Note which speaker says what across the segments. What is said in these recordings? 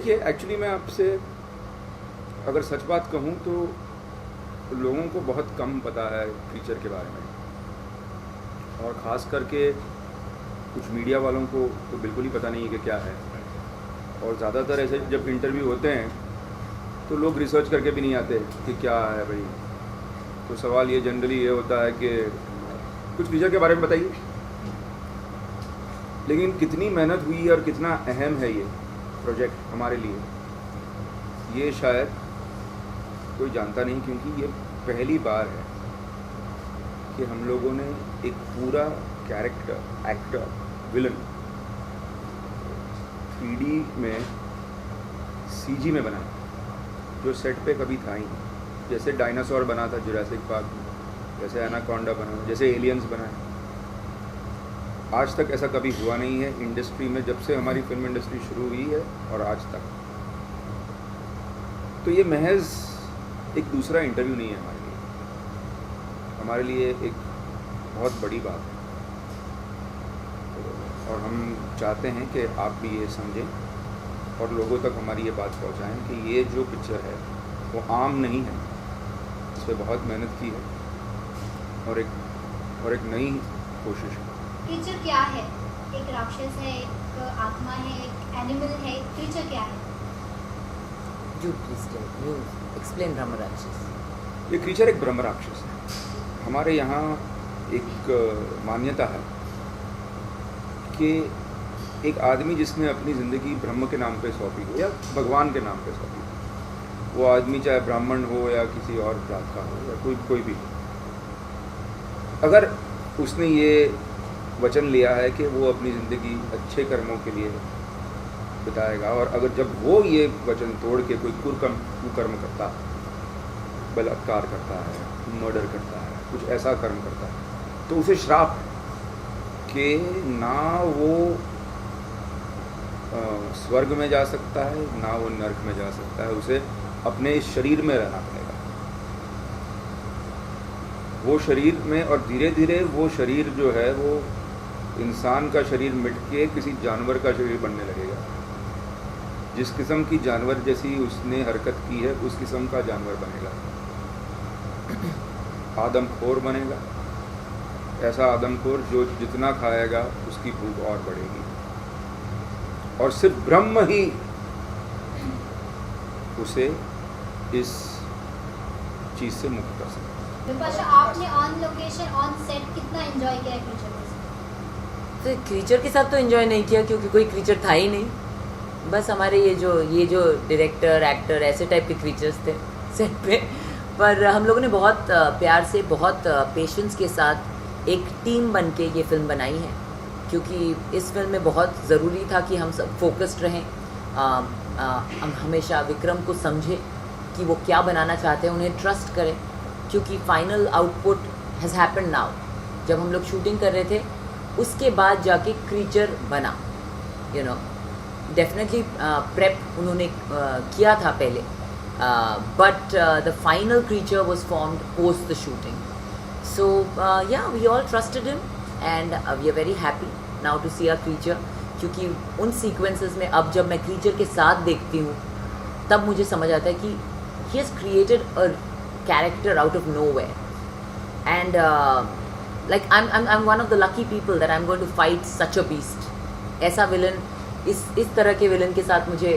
Speaker 1: देखिए, एक्चुअली मैं आपसे अगर सच बात कहूँ तो लोगों को बहुत कम पता है क्रीचर के बारे में, और ख़ास करके कुछ मीडिया वालों को तो बिल्कुल ही पता नहीं है कि क्या है। और ज़्यादातर ऐसे जब इंटरव्यू होते हैं तो लोग रिसर्च करके भी नहीं आते कि क्या है भाई। तो सवाल ये जनरली ये होता है कि कुछ क्रीचर के बारे में बताइए। लेकिन कितनी मेहनत हुई और कितना अहम है ये प्रोजेक्ट हमारे लिए, ये शायद कोई जानता नहीं, क्योंकि ये पहली बार है कि हम लोगों ने एक पूरा कैरेक्टर, एक्टर, विलन 3D में CG में बनाया, जो सेट पे कभी था ही नहीं। जैसे डायनासोर बना था जुरासिक पार्क में, जैसे एनाकोंडा बना, जैसे एलियंस बनाए, आज तक ऐसा कभी हुआ नहीं है इंडस्ट्री में, जब से हमारी फिल्म इंडस्ट्री शुरू हुई है और आज तक। तो ये महज एक दूसरा इंटरव्यू नहीं है हमारे लिए एक बहुत बड़ी बात है। और हम चाहते हैं कि आप भी ये समझें और लोगों तक हमारी ये बात पहुंचाएं कि ये जो पिक्चर है वो आम नहीं है, इस पर बहुत मेहनत की है और एक नई कोशिश है।
Speaker 2: क्रीचर क्या है? एक राक्षस है, एक आत्मा है, एक एनिमल है, क्रीचर क्या है?
Speaker 3: You explain ब्रह्म राक्षस।
Speaker 1: ये क्रीचर एक ब्रह्म राक्षस है। हमारे यहाँ एक मान्यता है कि एक आदमी जिसने अपनी ज़िंदगी ब्रह्म के नाम पे सौंपी हो या भगवान के नाम पे सौंपी हो, वो आदमी चाहे ब्राह्मण हो या किसी और जात का हो या कोई भी हो, अगर उसने ये वचन लिया है कि वो अपनी ज़िंदगी अच्छे कर्मों के लिए बिताएगा, और अगर जब वो ये वचन तोड़ के कोई कुकर्म करता है, बलात्कार करता है, मर्डर करता है, कुछ ऐसा कर्म करता है, तो उसे श्राप है कि ना वो स्वर्ग में जा सकता है, ना वो नरक में जा सकता है, उसे अपने शरीर में रहना पड़ेगा। वो शरीर में, और धीरे धीरे वो शरीर जो है वो इंसान का शरीर मिट के किसी जानवर का शरीर बनने लगेगा। जिस किस्म की जानवर जैसी उसने हरकत की है उस किस्म का जानवर बनेगा, आदमखोर बनेगा। ऐसा आदमखोर जो जितना खाएगा उसकी भूख और बढ़ेगी, और सिर्फ ब्रह्म ही उसे इस चीज़ से मुक्त कर सकता है।
Speaker 2: विपाशा, आपने ऑन लोकेशन, ऑन सेट कितना एंजॉय किया क्रीचर के साथ?
Speaker 3: तो क्रीचर के साथ तो एंजॉय नहीं किया क्योंकि कोई क्रीचर था ही नहीं। बस हमारे ये जो डायरेक्टर, एक्टर, ऐसे टाइप के क्रीचर्स थे सेट पे। पर हम लोगों ने बहुत प्यार से, बहुत पेशेंस के साथ एक टीम बन के ये फिल्म बनाई है, क्योंकि इस फिल्म में बहुत ज़रूरी था कि हम सब फोकस्ड रहें। हम हमेशा विक्रम को समझें कि वो क्या बनाना चाहते हैं, उन्हें ट्रस्ट करें, क्योंकि final output has happened now. जब हम लोग शूटिंग कर रहे थे उसके बाद जाके क्रीचर बना, डेफिनेटली प्रेप उन्होंने किया था पहले, but the final creature was formed post the shooting. So yeah we all trusted him and we are very happy now to see a creature, क्योंकि उन सीक्वेंसेस में अब जब मैं क्रीचर के साथ देखती हूँ तब मुझे समझ आता है कि he has created a character out of nowhere, and like I'm one of the lucky people that I'm going to fight such a beast. ऐसा विलन, इस तरह के विलन के साथ मुझे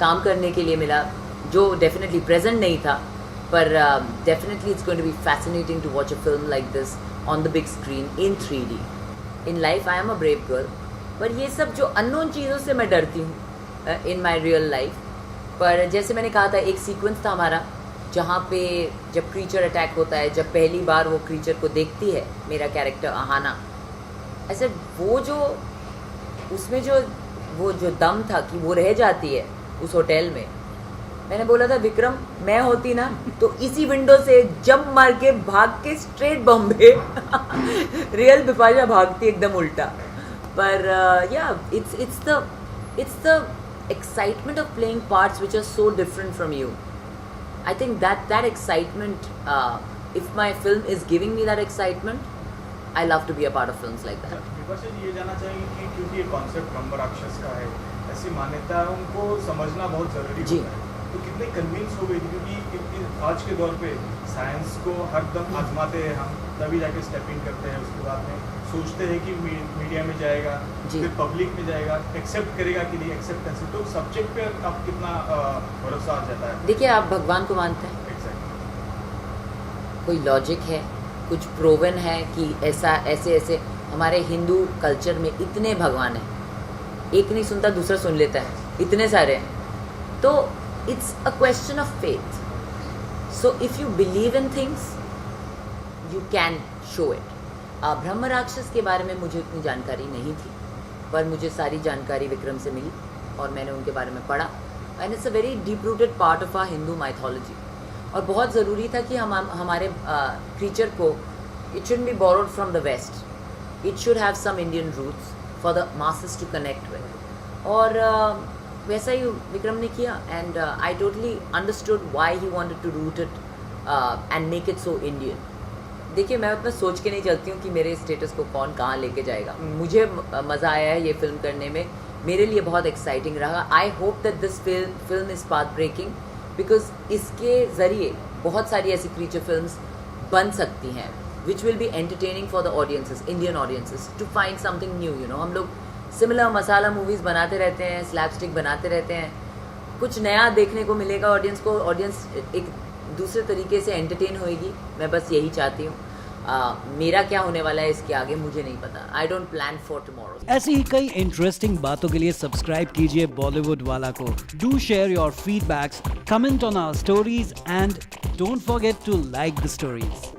Speaker 3: काम करने के लिए मिला, जो डेफिनेटली प्रेजेंट नहीं था, पर definitely it's going to be fascinating to watch a film like this on the big screen in 3D. In life I am a brave girl, पर ये सब जो अननोन चीज़ों से मैं डरती हूँ इन माई रियल लाइफ। पर जैसे मैंने कहा था, एक सीक्वेंस था हमारा जहाँ पे जब क्रीचर अटैक होता है, जब पहली बार वो क्रीचर को देखती है मेरा कैरेक्टर अहाना, ऐसे वो जो उसमें वो जो दम था कि वो रह जाती है उस होटल में। मैंने बोला था विक्रम, मैं होती ना तो इसी विंडो से जंप मार के भाग के स्ट्रेट बॉम्बे रियल बिपाशा भागती एकदम उल्टा। पर yeah it's the excitement of playing parts which are so different from you. I think that excitement, if my film is giving me that excitement, I love to be a part of films like that.
Speaker 4: Bipasha ji, ये जानना चाहेंगे कि क्योंकि ये concept ब्रह्म राक्षस का है, ऐसी मान्यताओं को समझना बहुत ज़रूरी
Speaker 3: जी।
Speaker 4: होता है। तो कितने कन्विंस हो गई थी, क्योंकि आज के दौर पे साइंस को हर दम आजमाते हैं हम, तभी जाके स्टेप इन करते हैं, उसके बाद में सोचते हैं कि मीडिया में जाएगा,
Speaker 3: जी।
Speaker 4: फिर पब्लिक में जाएगा, एक्सेप्ट करेगा कि नहीं एक्सेप्टेंस, तो सब्जेक्ट पे आप कितना भरोसा आ जाता है?
Speaker 3: देखिए, आप भगवान को मानते हैं,
Speaker 4: एग्जैक्टली।
Speaker 3: कोई लॉजिक है, कुछ प्रूवन है कि ऐसा ऐसे ऐसे हमारे हिंदू कल्चर में इतने भगवान हैं, एक नहीं सुनता दूसरा सुन लेता है, इतने सारे हैं। तो it's a question of faith. So if you believe in things you can show it. ब्रह्म राक्षस के बारे में मुझे इतनी जानकारी नहीं थी, पर मुझे सारी जानकारी विक्रम से मिली और मैंने उनके बारे में पढ़ा, and it's a very deep rooted part of our Hindu mythology. और बहुत ज़रूरी था कि हम हमारे क्रीचर को, it should be borrowed from the west, it should have some Indian roots for the masses to connect with. और वैसा ही विक्रम ने किया, and I totally understood why he wanted to root it and make it so Indian. देखिए, मैं उतना सोच के नहीं चलती हूँ कि मेरे स्टेटस को कौन कहाँ लेके जाएगा। मुझे मज़ा आया है ये फिल्म करने में, मेरे लिए बहुत एक्साइटिंग रहा। I hope that this film is path breaking, because इसके ज़रिए बहुत सारी ऐसी क्रीचर फिल्म्स बन सकती हैं which will be entertaining for the audiences, Indian audiences, to find something new. You know, हम लोग सिमिलर मसाला मूवीज़ बनाते रहते हैं, स्लैपस्टिक बनाते रहते हैं, कुछ नया देखने को मिलेगा ऑडियंस को, ऑडियंस एक दूसरे तरीके से एंटरटेन होएगी। मैं बस यही चाहती हूँ। मेरा क्या होने वाला है इसके आगे मुझे नहीं पता। I don't plan for tomorrow.
Speaker 5: ऐसी ही कई इंटरेस्टिंग बातों के लिए सब्सक्राइब कीजिए बॉलीवुड वाला को। Do share your feedbacks, comment on our stories and don't forget to like the stories.